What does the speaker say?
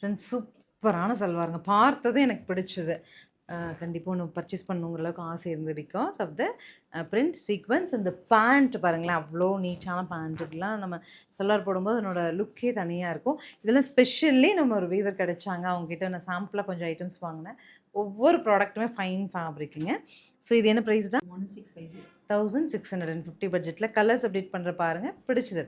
Friends சூப்பரான சல்வாருங்க. பார்த்தது எனக்கு பிடிச்சது. கண்டிப்பாக ஒன்று பர்ச்சேஸ் பண்ணணுங்கிற அளவுக்கு ஆசை இருந்தது. Because of the print sequence இந்த பேண்ட் பாருங்களேன், அவ்வளோ நீட்டான பேண்ட். இப்படிலாம் நம்ம சல்வார் போடும்போது அதனோட லுக்கே தனியாக இருக்கும். இதெல்லாம் ஸ்பெஷல்லி நம்ம ஒரு வீவர் கிடைச்சாங்க. அவங்ககிட்ட நான் சாம்பிளாக கொஞ்சம் ஐட்டம்ஸ் வாங்கினேன். ஒவ்வொரு ப்ராடக்ட்டுமே ஃபைன் ஃபேப்ரிக்குங்க. ஸோ இது என்ன ப்ரைஸ் தான்? 1650 பட்ஜெட்டில் கலர்ஸ் அப்டேட் பண்ணுற பாருங்கள். பிடிச்சது.